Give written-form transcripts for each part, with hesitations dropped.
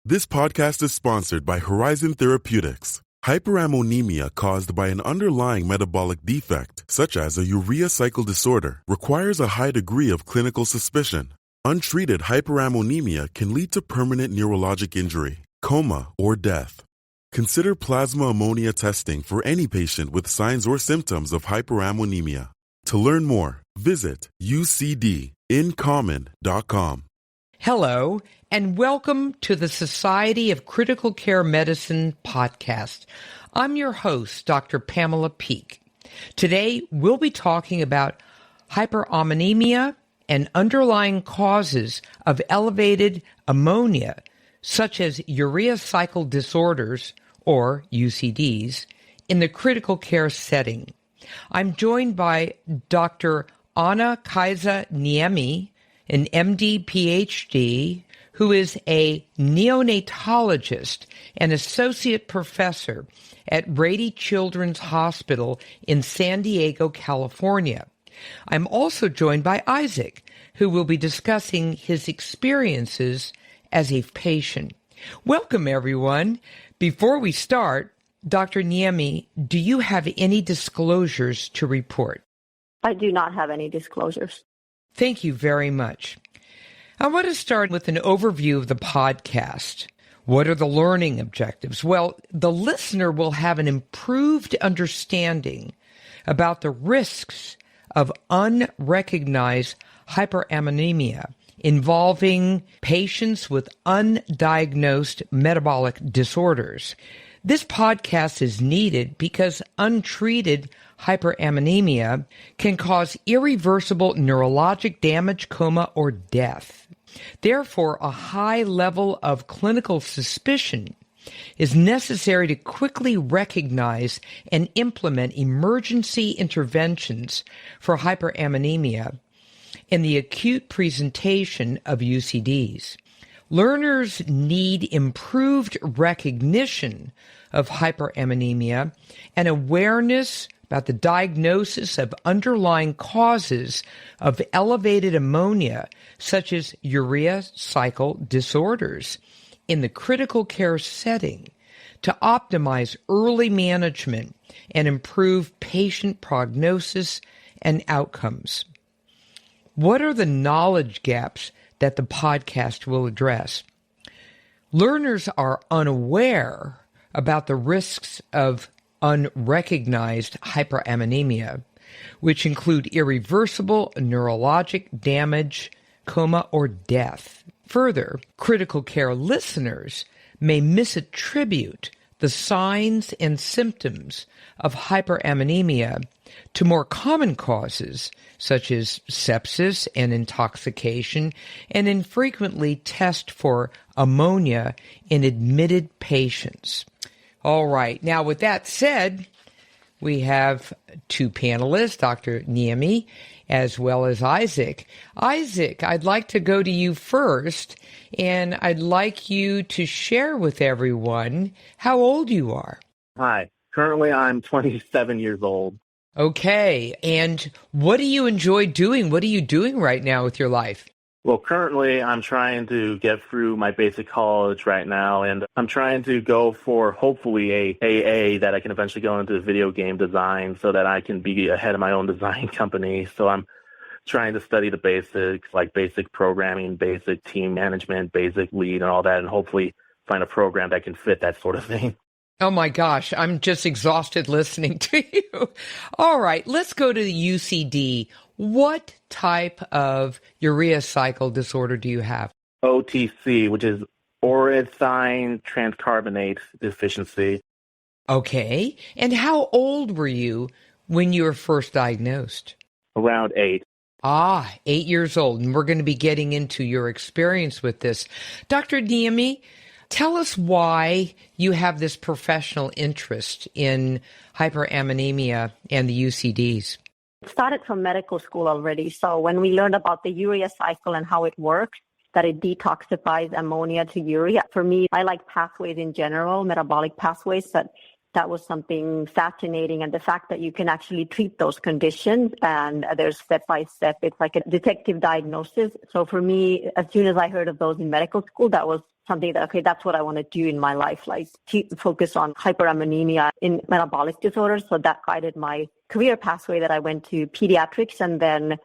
This podcast is sponsored by Horizon Therapeutics. Hyperammonemia caused by an underlying metabolic defect, such as a urea cycle disorder, requires a high degree of clinical suspicion. Untreated hyperammonemia can lead to permanent neurologic injury, coma, or death. Consider plasma ammonia testing for any patient with signs or symptoms of hyperammonemia. To learn more, visit ucdincommon.com. Hello, and welcome to the Society of Critical Care Medicine podcast. I'm your host, Dr. Pamela Peak. Today, we'll be talking about hyperammonemia and underlying causes of elevated ammonia, such as urea cycle disorders, or UCDs, in the critical care setting. I'm joined by Dr. Anna Kaisa-Niemi, an MD, PhD, who is a neonatologist and associate professor at Rady Children's Hospital in San Diego, California. I'm also joined by Isaac, who will be discussing his experiences as a patient. Welcome, everyone. Before we start, Dr. Niemi, do you have any disclosures to report? I do not have any disclosures. Thank you very much. I want to start with an overview of the podcast. What are the learning objectives? Well, the listener will have an improved understanding about the risks of unrecognized hyperammonemia involving patients with undiagnosed metabolic disorders. This podcast is needed because untreated hyperammonemia can cause irreversible neurologic damage, coma, or death. Therefore, a high level of clinical suspicion is necessary to quickly recognize and implement emergency interventions for hyperammonemia in the acute presentation of UCDs. Learners need improved recognition of hyperammonemia and awareness about the diagnosis of underlying causes of elevated ammonia, such as urea cycle disorders, in the critical care setting to optimize early management and improve patient prognosis and outcomes. What are the knowledge gaps that the podcast will address? Learners are unaware about the risks of unrecognized hyperammonemia, which include irreversible neurologic damage, coma, or death. Further, critical care listeners may misattribute the signs and symptoms of hyperammonemia to more common causes such as sepsis and intoxication, and infrequently test for ammonia in admitted patients. All right. Now, with that said, we have two panelists, Dr. Niemi as well as Isaac. Isaac, I'd like to go to you first, and I'd like you to share with everyone how old you are. Hi. Currently, I'm 27 years old. Okay. And what do you enjoy doing? What are you doing right now with your life? Well, currently, I'm trying to get through my basic college right now, and I'm trying to go for hopefully a AA that I can eventually go into video game design so that I can be ahead of my own design company. So I'm trying to study the basics, like basic programming, basic team management, basic lead, and all that, and hopefully find a program that can fit that sort of thing. Oh my gosh, I'm just exhausted listening to you. All right, let's go to the UCD. What type of urea cycle disorder do you have? OTC, which is ornithine transcarbonate deficiency. Okay, and how old were you when you were first diagnosed? Around 8. 8 years old, and we're going to be getting into your experience with this. Dr. Niemi, tell us why you have this professional interest in hyperammonemia and the UCDs. It started from medical school already. So when we learned about the urea cycle and how it works, that it detoxifies ammonia to urea. For me, I like pathways in general, metabolic pathways, that was something fascinating. And the fact that you can actually treat those conditions and there's step by step, it's like a detective diagnosis. So for me, as soon as I heard of those in medical school, that was something that, okay, that's what I want to do in my life, like focus on hyperammonemia in metabolic disorders. So that guided my career pathway, that I went to pediatrics and then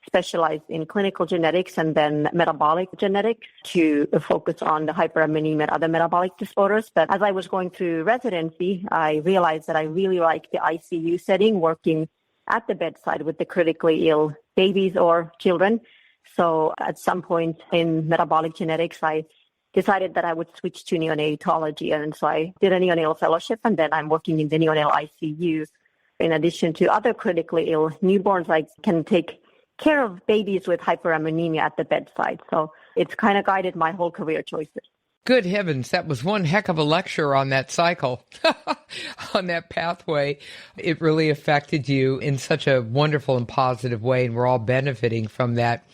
specialized in clinical genetics and then metabolic genetics to focus on the hyperammonemia and other metabolic disorders. But as I was going through residency, I realized that I really liked the ICU setting, working at the bedside with the critically ill babies or children. So at some point in metabolic genetics, I decided that I would switch to neonatology. And so I did a neonatal fellowship, and then I'm working in the neonatal ICU. In addition to other critically ill newborns, I can take care of babies with hyperammonemia at the bedside. So it's kind of guided my whole career choices. Good heavens, that was one heck of a lecture on that cycle, on that pathway. It really affected you in such a wonderful and positive way, and we're all benefiting from that.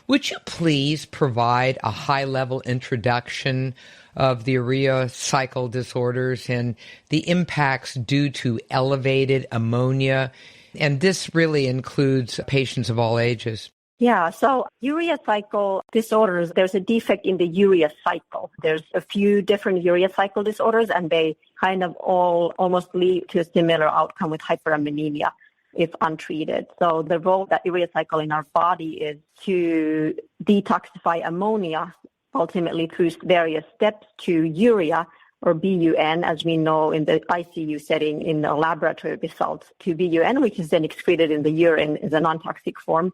Would you please provide a high-level introduction of the urea cycle disorders and the impacts due to elevated ammonia? And this really includes patients of all ages. Yeah, so urea cycle disorders, there's a defect in the urea cycle. There's a few different urea cycle disorders, and they kind of all almost lead to a similar outcome with hyperammonemia if untreated. So the role that urea cycle in our body is to detoxify ammonia, ultimately through various steps to urea, or BUN, as we know in the ICU setting in the laboratory results, to BUN, which is then excreted in the urine as a non-toxic form.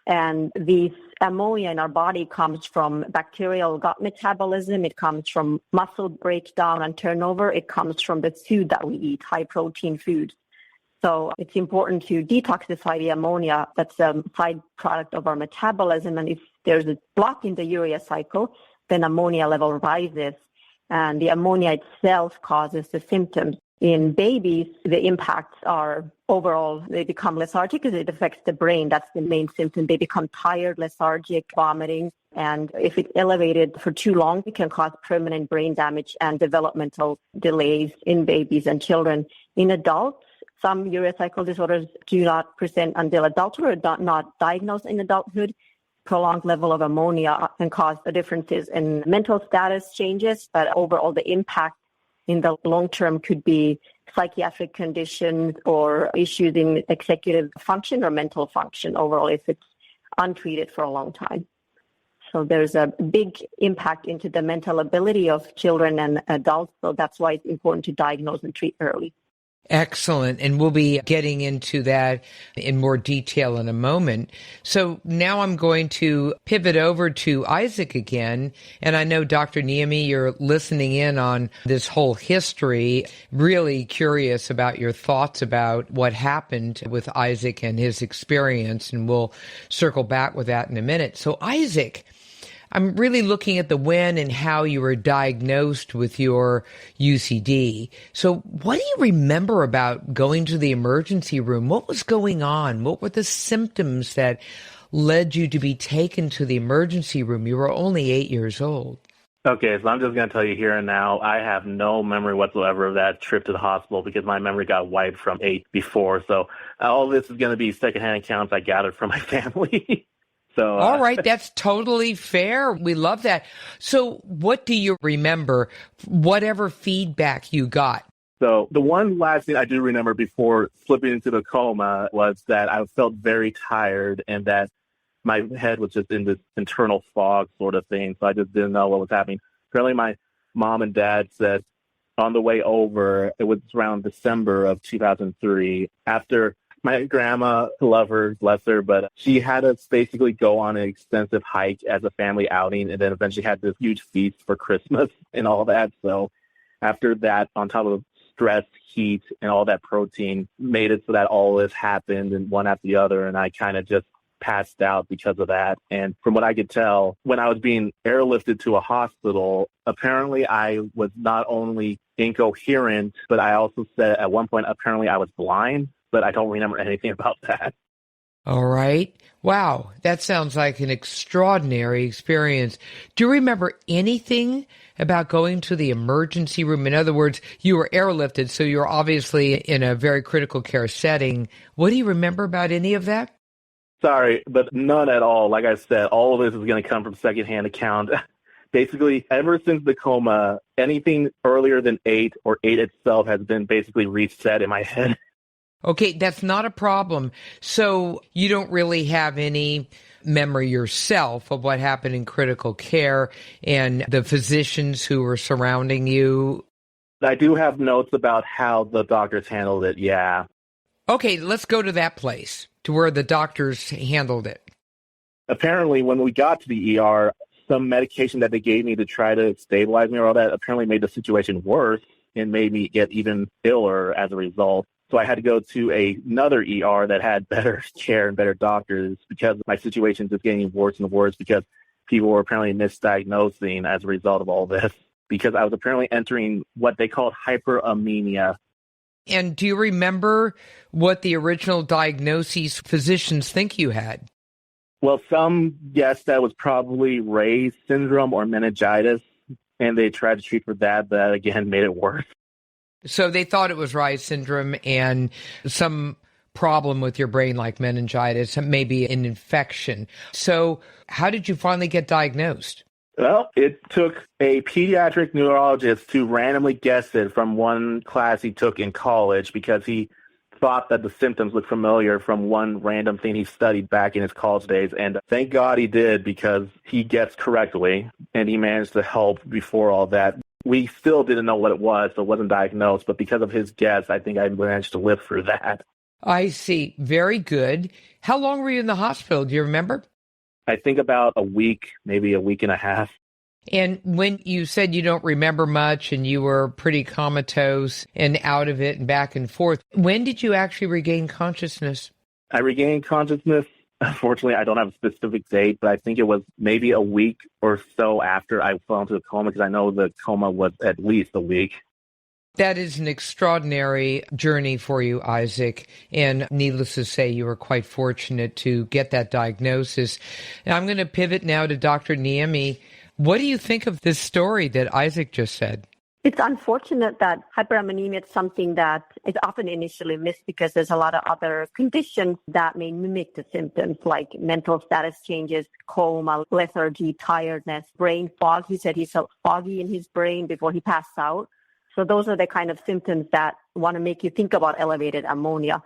And this ammonia in our body comes from bacterial gut metabolism. It comes from muscle breakdown and turnover. It comes from the food that we eat, high-protein food. So it's important to detoxify the ammonia. That's a side product of our metabolism. And if there's a block in the urea cycle, then ammonia level rises. And the ammonia itself causes the symptoms. In babies, the impacts are overall, they become lethargic because it affects the brain. That's the main symptom. They become tired, lethargic, vomiting. And if it's elevated for too long, it can cause permanent brain damage and developmental delays in babies and children. In adults, some urea cycle disorders do not present until adulthood or not diagnosed in adulthood. Prolonged level of ammonia can cause differences in mental status changes, but overall the impact in the long term could be psychiatric conditions or issues in executive function or mental function overall if it's untreated for a long time. So there's a big impact into the mental ability of children and adults. So that's why it's important to diagnose and treat early. Excellent. And we'll be getting into that in more detail in a moment. So now I'm going to pivot over to Isaac again. And I know, Dr. Niemi, you're listening in on this whole history, really curious about your thoughts about what happened with Isaac and his experience. And we'll circle back with that in a minute. So Isaac, I'm really looking at the when and how you were diagnosed with your UCD. So what do you remember about going to the emergency room? What was going on? What were the symptoms that led you to be taken to the emergency room? You were only 8 years old. Okay, so I'm just going to tell you here and now, I have no memory whatsoever of that trip to the hospital because my memory got wiped from 8 before. So all this is going to be secondhand accounts I gathered from my family. So, all right, that's totally fair. We love that. So what do you remember, whatever feedback you got? So the one last thing I do remember before slipping into the coma was that I felt very tired and that my head was just in this internal fog sort of thing. So I just didn't know what was happening. Apparently my mom and dad said on the way over, it was around December of 2003, after my grandma, love her, bless her, but she had us basically go on an extensive hike as a family outing and then eventually had this huge feast for Christmas and all that. So after that, on top of stress, heat, and all that protein, made it so that all this happened and one after the other. And I kind of just passed out because of that. And from what I could tell, when I was being airlifted to a hospital, apparently I was not only incoherent, but I also said at one point, apparently I was blind. But I don't remember anything about that. All right. Wow. That sounds like an extraordinary experience. Do you remember anything about going to the emergency room? In other words, you were airlifted, so you're obviously in a very critical care setting. What do you remember about any of that? Sorry, but none at all. Like I said, all of this is going to come from secondhand account. Basically, ever since the coma, anything earlier than 8 or 8 itself has been basically reset in my head. Okay, that's not a problem. So you don't really have any memory yourself of what happened in critical care and the physicians who were surrounding you? I do have notes about how the doctors handled it, yeah. Okay, let's go to that place, to where the doctors handled it. Apparently, when we got to the ER, some medication that they gave me to try to stabilize me or all that apparently made the situation worse and made me get even iller as a result. So I had to go to another ER that had better care and better doctors because my situation was getting worse and worse because people were apparently misdiagnosing as a result of all this because I was apparently entering what they called hyperammonemia. And do you remember what the original diagnoses physicians think you had? Well, some guessed that was probably Ray's syndrome or meningitis, and they tried to treat for that, but that again made it worse. So they thought it was Reye's syndrome and some problem with your brain like meningitis, maybe an infection. So how did you finally get diagnosed? Well, it took a pediatric neurologist to randomly guess it from one class he took in college because he thought that the symptoms looked familiar from one random thing he studied back in his college days. And thank God he did because he guessed correctly and he managed to help before all that. We still didn't know what it was, so it wasn't diagnosed. But because of his guess, I think I managed to live through that. I see. Very good. How long were you in the hospital? Do you remember? I think about a week, maybe a week and a half. And when you said you don't remember much and you were pretty comatose and out of it and back and forth, when did you actually regain consciousness? I regained consciousness. Unfortunately, I don't have a specific date, but I think it was maybe a week or so after I fell into a coma because I know the coma was at least a week. That is an extraordinary journey for you, Isaac. And needless to say, you were quite fortunate to get that diagnosis. And I'm going to pivot now to Dr. Niemi. What do you think of this story that Isaac just said? It's unfortunate that hyperammonemia is something that is often initially missed because there's a lot of other conditions that may mimic the symptoms like mental status changes, coma, lethargy, tiredness, brain fog. He said he felt foggy in his brain before he passed out. So those are the kind of symptoms that want to make you think about elevated ammonia.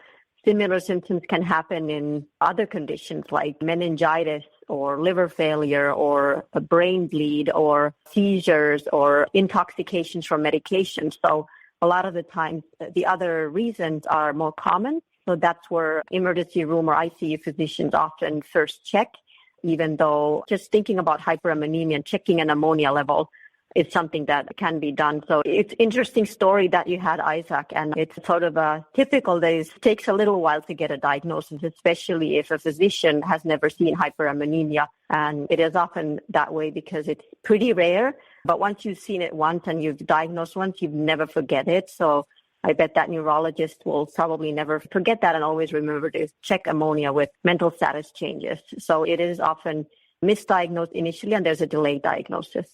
Similar symptoms can happen in other conditions like meningitis or liver failure or a brain bleed or seizures or intoxications from medication. So a lot of the times the other reasons are more common. So that's where emergency room or ICU physicians often first check, even though just thinking about hyperammonemia and checking an ammonia level is something that can be done. So it's interesting story that you had, Isaac, and it's sort of a typical that it takes a little while to get a diagnosis, especially if a physician has never seen hyperammonemia. And it is often that way because it's pretty rare. But once you've seen it once and you've diagnosed once, you never forget it. So I bet that neurologist will probably never forget that and always remember to check ammonia with mental status changes. So it is often misdiagnosed initially and there's a delayed diagnosis.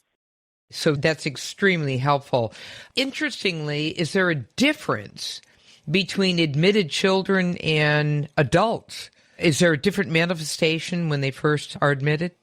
So that's extremely helpful. Interestingly, is there a difference between admitted children and adults? Is there a different manifestation when they first are admitted?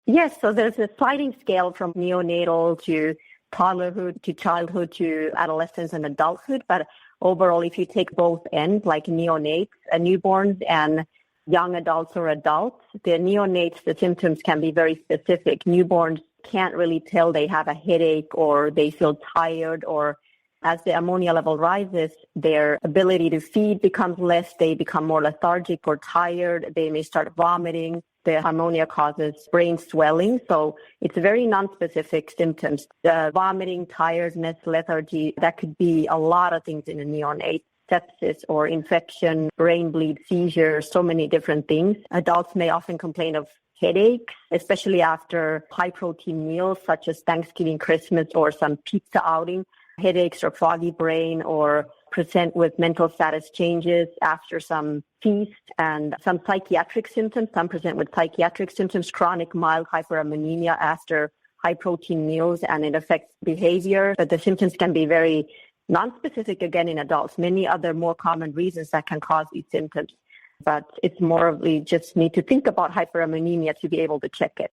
Yes, so there's a sliding scale from neonatal to toddlerhood to childhood to adolescence and adulthood. But overall, if you take both ends, like neonates, newborns, and young adults or adults, the neonates, the symptoms can be very specific. Newborns can't really tell they have a headache or they feel tired, or as the ammonia level rises, their ability to feed becomes less. They become more lethargic or tired. They may start vomiting. The ammonia causes brain swelling. So it's very nonspecific symptoms. Vomiting, tiredness, lethargy, that could be a lot of things in a neonate. Sepsis or infection, brain bleed, seizure, so many different things. Adults may often complain of headaches, especially after high-protein meals such as Thanksgiving, Christmas, or some pizza outing. Headaches or foggy brain, or present with mental status changes after some feast, and some psychiatric symptoms. Some present with psychiatric symptoms, chronic mild hyperammonemia after high-protein meals, and it affects behavior. But the symptoms can be very nonspecific again in adults. Many other more common reasons that can cause these symptoms. But it's more of we just need to think about hyperammonemia to be able to check it.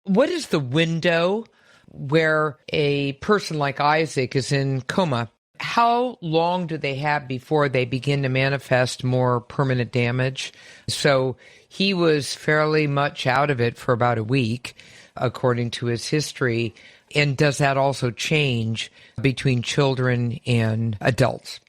What is the window where a person like Isaac is in coma. How long do they have before they begin to manifest more permanent damage? So he was fairly much out of it for about a week, according to his history. And does that also change between children and adults?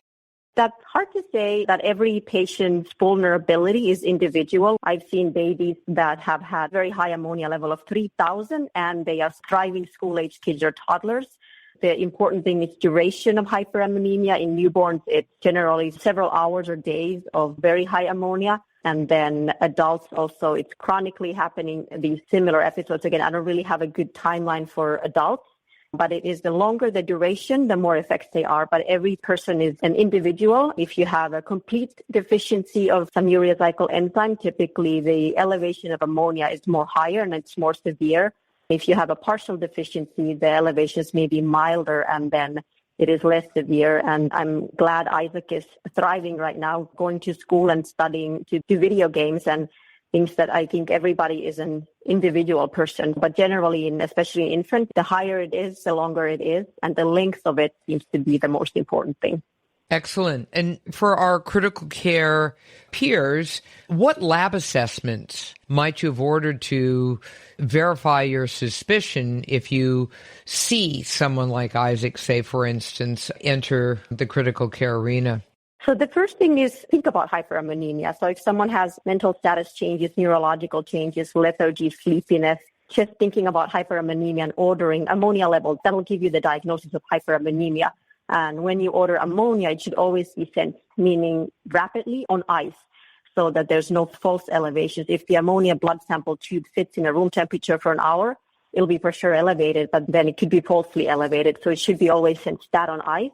That's hard to say that every patient's vulnerability is individual. I've seen babies that have had very high ammonia level of 3,000 and they are thriving school-age kids or toddlers. The important thing is duration of hyperammonemia. In newborns, it's generally several hours or days of very high ammonia. And then adults also, it's chronically happening, these similar episodes. Again, I don't really have a good timeline for adults, but it is the longer the duration, the more effects they are. But every person is an individual. If you have a complete deficiency of some urea cycle enzyme, typically the elevation of ammonia is more higher and it's more severe. If you have a partial deficiency, the elevations may be milder and then it is less severe. And I'm glad Isaac is thriving right now, going to school and studying to do video games and things that I think everybody is an individual person. But generally, especially in infants, the higher it is, the longer it is. And the length of it seems to be the most important thing. Excellent. And for our critical care peers, what lab assessments might you have ordered to verify your suspicion if you see someone like Isaac, say, for instance, enter the critical care arena? So the first thing is think about hyperammonemia. So if someone has mental status changes, neurological changes, lethargy, sleepiness, just thinking about hyperammonemia and ordering ammonia levels, that will give you the diagnosis of hyperammonemia. And when you order ammonia, it should always be sent, meaning rapidly on ice, so that there's no false elevations. If the ammonia blood sample tube sits in a room temperature for an hour, it'll be for sure elevated, but then it could be falsely elevated. So it should be always sent stat on ice.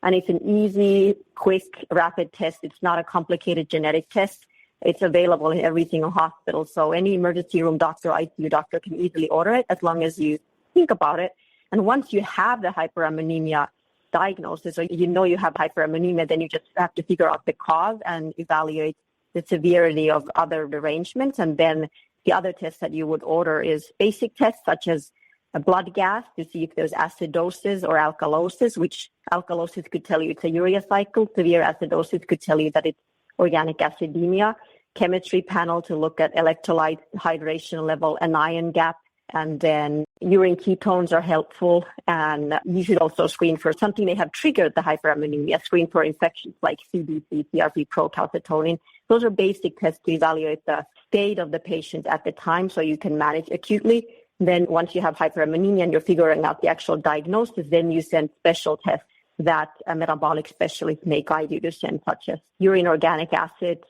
And it's an easy, quick, rapid test. It's not a complicated genetic test. It's available in every single hospital. So any emergency room doctor, ICU doctor can easily order it as long as you think about it. And once you have the hyperammonemia diagnosis, or you know you have hyperammonemia, then you just have to figure out the cause and evaluate the severity of other derangements. And then the other tests that you would order is basic tests such as a blood gas to see if there's acidosis or alkalosis, which alkalosis could tell you it's a urea cycle. Severe acidosis could tell you that it's organic acidemia. Chemistry panel to look at electrolyte, hydration level, anion gap. And then urine ketones are helpful. And you should also screen for something may have triggered the hyperammonemia, screen for infections like CBC, CRP, procalcitonin. Those are basic tests to evaluate the state of the patient at the time so you can manage acutely. Then once you have hyperammonemia and you're figuring out the actual diagnosis, then you send special tests that a metabolic specialist may guide you to send, such as urine organic acids.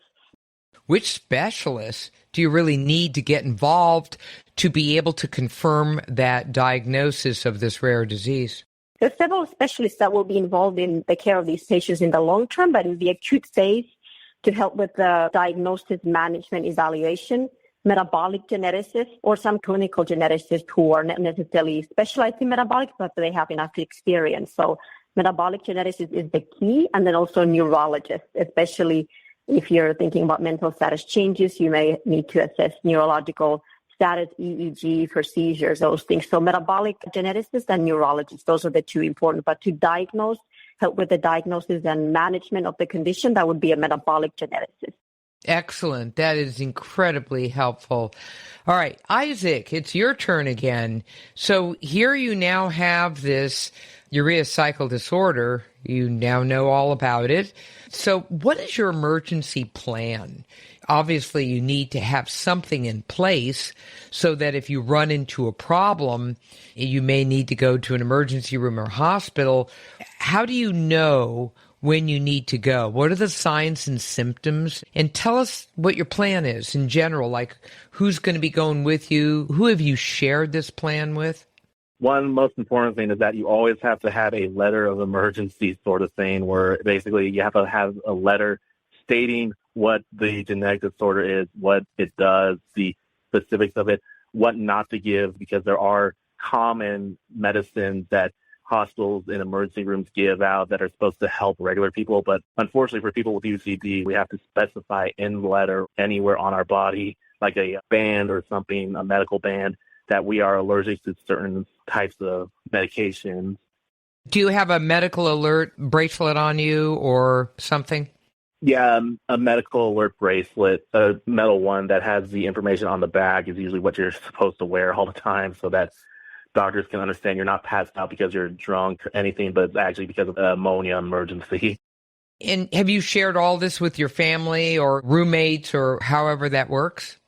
Which specialists do you really need to get involved to be able to confirm that diagnosis of this rare disease? There are several specialists that will be involved in the care of these patients in the long term, but in the acute phase to help with the diagnosis, management, evaluation, metabolic geneticists, or some clinical geneticists who are not necessarily specialized in metabolic, but they have enough experience. So metabolic geneticists is the key, and then also neurologists, especially if you're thinking about mental status changes, you may need to assess neurological status, EEG for seizures, those things. So metabolic geneticists and neurologists, those are the two important. But to diagnose, help with the diagnosis and management of the condition, that would be a metabolic geneticist. Excellent. That is incredibly helpful. All right, Isaac, it's your turn again. So here you now have this urea cycle disorder. You now know all about it. So what is your emergency plan? Obviously, you need to have something in place so that if you run into a problem, you may need to go to an emergency room or hospital. How do you know when you need to go? What are the signs and symptoms? And tell us what your plan is in general, like who's going to be going with you? Who have you shared this plan with? One most important thing is that you always have to have a letter of emergency sort of thing, where basically you have to have a letter stating what the genetic disorder is, what it does, the specifics of it, what not to give, because there are common medicines that hospitals and emergency rooms give out that are supposed to help regular people. But unfortunately for people with UCD, we have to specify in the letter anywhere on our body, like a band or something, a medical band, that we are allergic to certain types of medications. Do you have a medical alert bracelet on you or something? Yeah, a medical alert bracelet, a metal one that has the information on the back is usually what you're supposed to wear all the time so that doctors can understand you're not passed out because you're drunk or anything, but it's actually because of ammonia emergency. And have you shared all this with your family or roommates or however that works?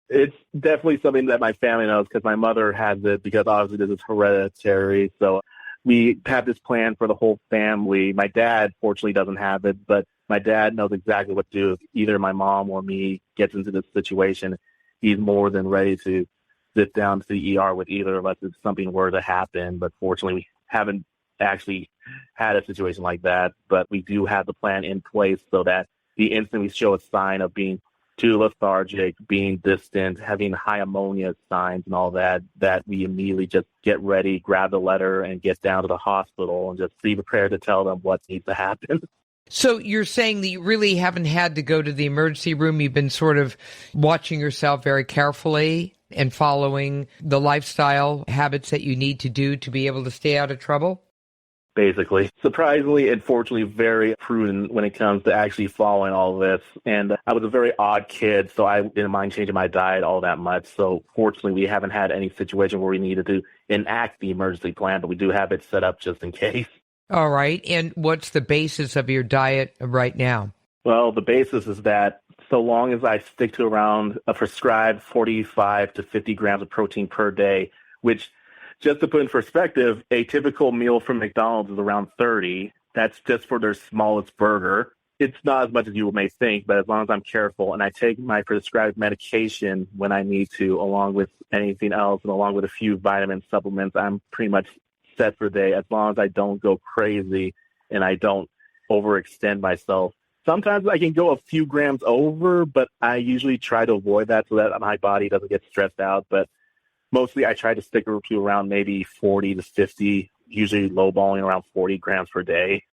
It's definitely something that my family knows because my mother has it because obviously this is hereditary. So we have this plan for the whole family. My dad, fortunately, doesn't have it, but my dad knows exactly what to do. If either my mom or me gets into this situation, he's more than ready to sit down to the ER with either of us if something were to happen. But fortunately, we haven't actually had a situation like that. But we do have the plan in place so that the instant we show a sign of being too lethargic, being distant, having high ammonia signs and all that, that we immediately just get ready, grab the letter, and get down to the hospital and just be prepared to tell them what needs to happen. So you're saying that you really haven't had to go to the emergency room. You've been sort of watching yourself very carefully and following the lifestyle habits that you need to do to be able to stay out of trouble? Basically. Surprisingly and fortunately very prudent when it comes to actually following all this. And I was a very odd kid, so I didn't mind changing my diet all that much. So fortunately, we haven't had any situation where we needed to enact the emergency plan, but we do have it set up just in case. All right. And what's the basis of your diet right now? Well, the basis is that so long as I stick to around a prescribed 45 to 50 grams of protein per day, which, just to put in perspective, a typical meal from McDonald's is around 30. That's just for their smallest burger. It's not as much as you may think, but as long as I'm careful and I take my prescribed medication when I need to, along with anything else and along with a few vitamin supplements, I'm pretty much set for the day as long as I don't go crazy and I don't overextend myself. Sometimes I can go a few grams over, but I usually try to avoid that so that my body doesn't get stressed out. But mostly I try to stick to around maybe 40 to 50, usually lowballing around 40 grams per day.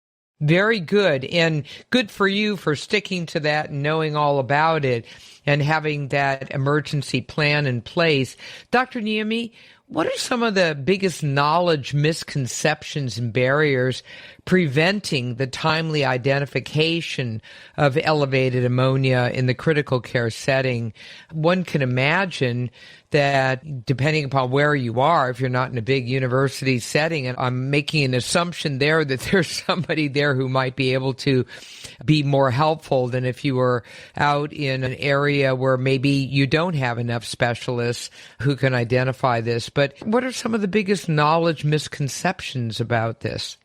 Very good. And good for you for sticking to that and knowing all about it and having that emergency plan in place. Dr. Niemi, what are some of the biggest knowledge misconceptions and barriers preventing the timely identification of elevated ammonia in the critical care setting? One can imagine that depending upon where you are, if you're not in a big university setting, and I'm making an assumption there that there's somebody there who might be able to be more helpful than if you were out in an area where maybe you don't have enough specialists who can identify this. But what are some of the biggest knowledge misconceptions about this?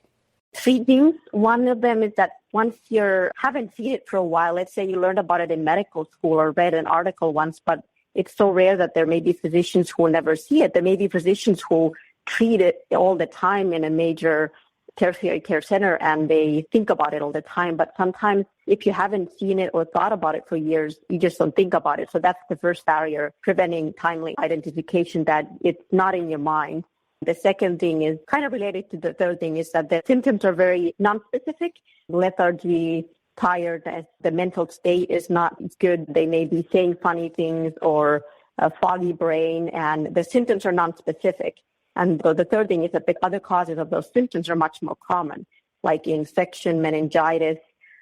3 things. One of them is that once you haven't seen it for a while, let's say you learned about it in medical school or read an article once, but it's so rare that there may be physicians who will never see it. There may be physicians who treat it all the time in a major tertiary care center and they think about it all the time. But sometimes if you haven't seen it or thought about it for years, you just don't think about it. So that's the first barrier preventing timely identification, that it's not in your mind. The second thing is kind of related to the third thing, is that the symptoms are very nonspecific. Lethargy, tiredness, the mental state is not good. They may be saying funny things or a foggy brain, and the symptoms are nonspecific. And the third thing is that the other causes of those symptoms are much more common, like infection, meningitis,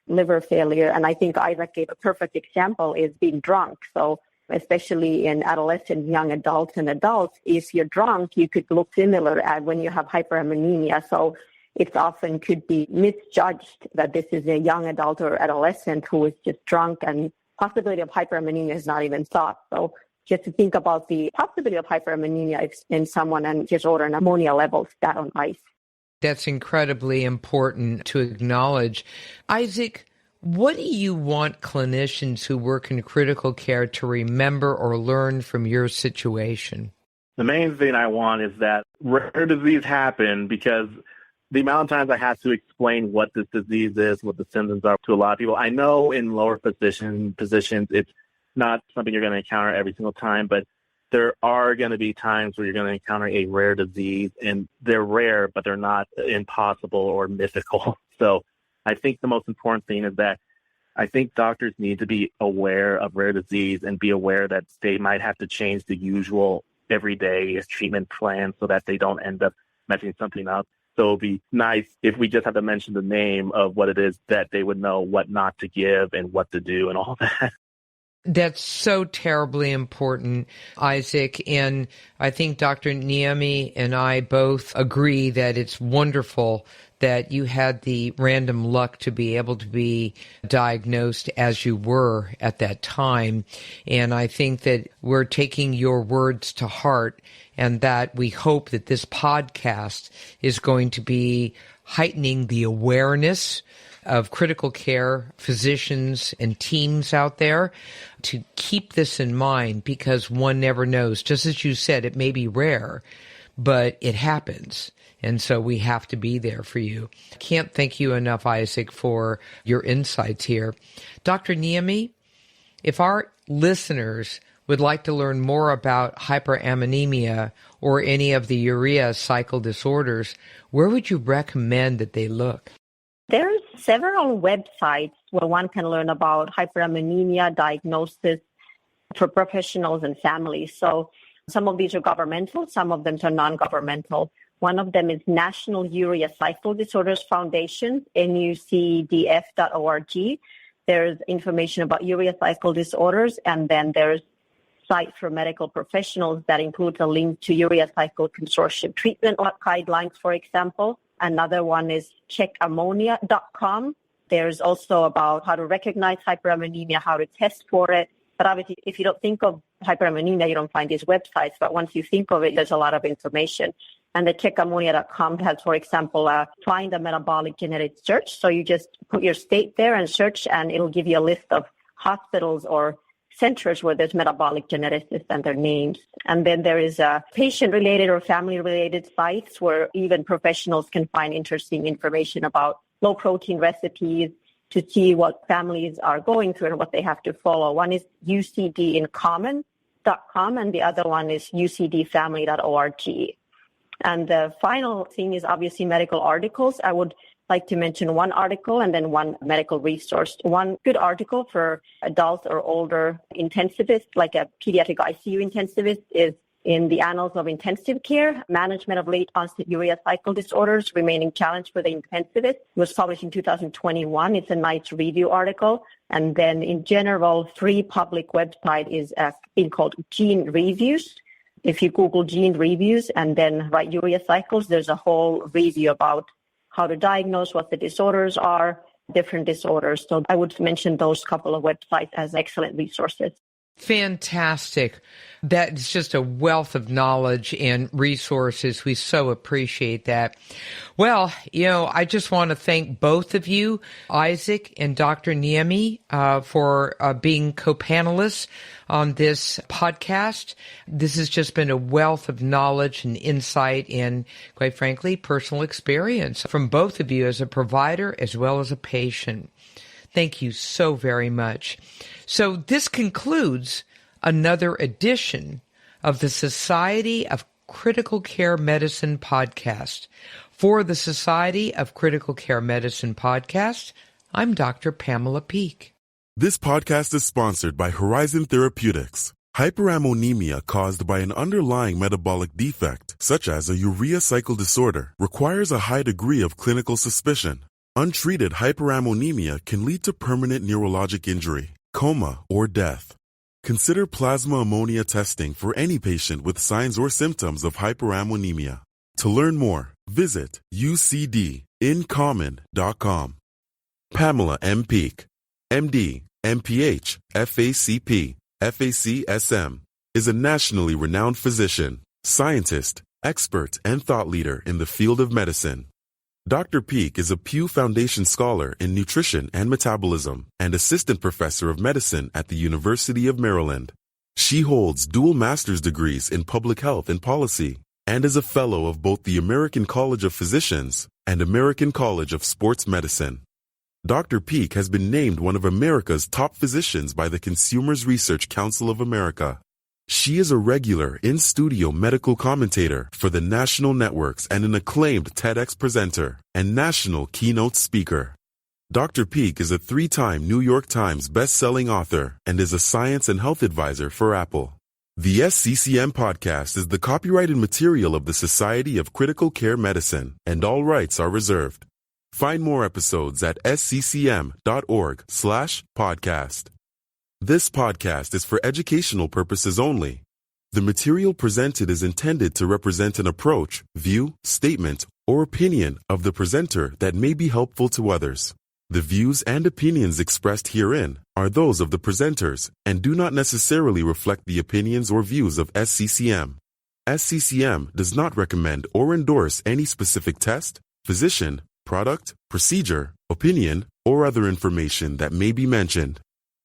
liver failure. And I think Ira gave a perfect example is being drunk. So especially in adolescents, young adults and adults, if you're drunk, you could look similar at when you have hyperammonemia. So it often could be misjudged that this is a young adult or adolescent who is just drunk, and possibility of hyperammonemia is not even thought. So just to think about the possibility of hyperammonemia in someone and just order an ammonia levels that on ice. That's incredibly important to acknowledge. Isaac, what do you want clinicians who work in critical care to remember or learn from your situation? The main thing I want is that rare disease happen because the amount of times I have to explain what this disease is, what the symptoms are to a lot of people. I know in lower positions, it's not something you're going to encounter every single time, but there are going to be times where you're going to encounter a rare disease, and they're rare, but they're not impossible or mythical. So I think the most important thing is that I think doctors need to be aware of rare disease and be aware that they might have to change the usual everyday treatment plan so that they don't end up messing something up. So it would be nice if we just have to mention the name of what it is that they would know what not to give and what to do and all that. That's so terribly important, Isaac. And I think Dr. Niemi and I both agree that it's wonderful that you had the random luck to be able to be diagnosed as you were at that time. And I think that we're taking your words to heart, and that we hope that this podcast is going to be heightening the awareness of critical care physicians and teams out there to keep this in mind, because one never knows. Just as you said, it may be rare, but it happens. And so we have to be there for you. Can't thank you enough, Isaac, for your insights here. Dr. Niemi, if our listeners would like to learn more about hyperammonemia or any of the urea cycle disorders, where would you recommend that they look? There's several websites where one can learn about hyperammonemia diagnosis for professionals and families. So some of these are governmental, some of them are non-governmental. One of them is National Urea Cycle Disorders Foundation, nucdf.org. There's information about urea cycle disorders, and then there's site for medical professionals that includes a link to urea cycle consortium treatment guidelines, for example. Another one is checkammonia.com. There's also about how to recognize hyperammonemia, how to test for it. But obviously, if you don't think of hyperammonemia, you don't find these websites. But once you think of it, there's a lot of information. And the checkammonia.com has, for example, find a metabolic genetic search. So you just put your state there and search, and it'll give you a list of hospitals or centers where there's metabolic geneticists and their names. And then there is patient-related or family-related sites where even professionals can find interesting information about low-protein recipes to see what families are going through and what they have to follow. One is ucdincommon.com, and the other one is ucdfamily.org. And the final thing is obviously medical articles. I would like to mention one article and then one medical resource. One good article for adult or older intensivists, like a pediatric ICU intensivist, is in the Annals of Intensive Care, Management of Late Onset Urea Cycle Disorders, Remaining Challenge for the Intensivist. It was published in 2021. It's a nice review article. And then in general, free public website is a thing called Gene Reviews. If you Google Gene Reviews and then write urea cycles, there's a whole review about how to diagnose, what the disorders are, different disorders. So I would mention those couple of websites as excellent resources. Fantastic. That's just a wealth of knowledge and resources. We so appreciate that. Well, I just want to thank both of you, Isaac and Dr. Niemi, for being co-panelists on this podcast. This has just been a wealth of knowledge and insight and, quite frankly, personal experience from both of you as a provider as well as a patient. Thank you so very much. So this concludes another edition of the Society of Critical Care Medicine podcast. For the Society of Critical Care Medicine podcast, I'm Dr. Pamela Peak. This podcast is sponsored by Horizon Therapeutics. Hyperammonemia caused by an underlying metabolic defect, such as a urea cycle disorder, requires a high degree of clinical suspicion. Untreated hyperammonemia can lead to permanent neurologic injury, coma, or death. Consider plasma ammonia testing for any patient with signs or symptoms of hyperammonemia. To learn more, visit ucdincommon.com. Pamela M. Peak, MD, MPH, FACP, FACSM, is a nationally renowned physician, scientist, expert, and thought leader in the field of medicine. Dr. Peak is a Pew Foundation Scholar in Nutrition and Metabolism and Assistant Professor of Medicine at the University of Maryland. She holds dual master's degrees in Public Health and Policy and is a fellow of both the American College of Physicians and American College of Sports Medicine. Dr. Peak has been named one of America's top physicians by the Consumers Research Council of America. She is a regular in-studio medical commentator for the national networks and an acclaimed TEDx presenter and national keynote speaker. Dr. Peak is a 3-time New York Times best-selling author and is a science and health advisor for Apple. The SCCM podcast is the copyrighted material of the Society of Critical Care Medicine, and all rights are reserved. Find more episodes at sccm.org/podcast. This podcast is for educational purposes only. The material presented is intended to represent an approach, view, statement, or opinion of the presenter that may be helpful to others. The views and opinions expressed herein are those of the presenters and do not necessarily reflect the opinions or views of SCCM. SCCM does not recommend or endorse any specific test, physician, product, procedure, opinion, or other information that may be mentioned.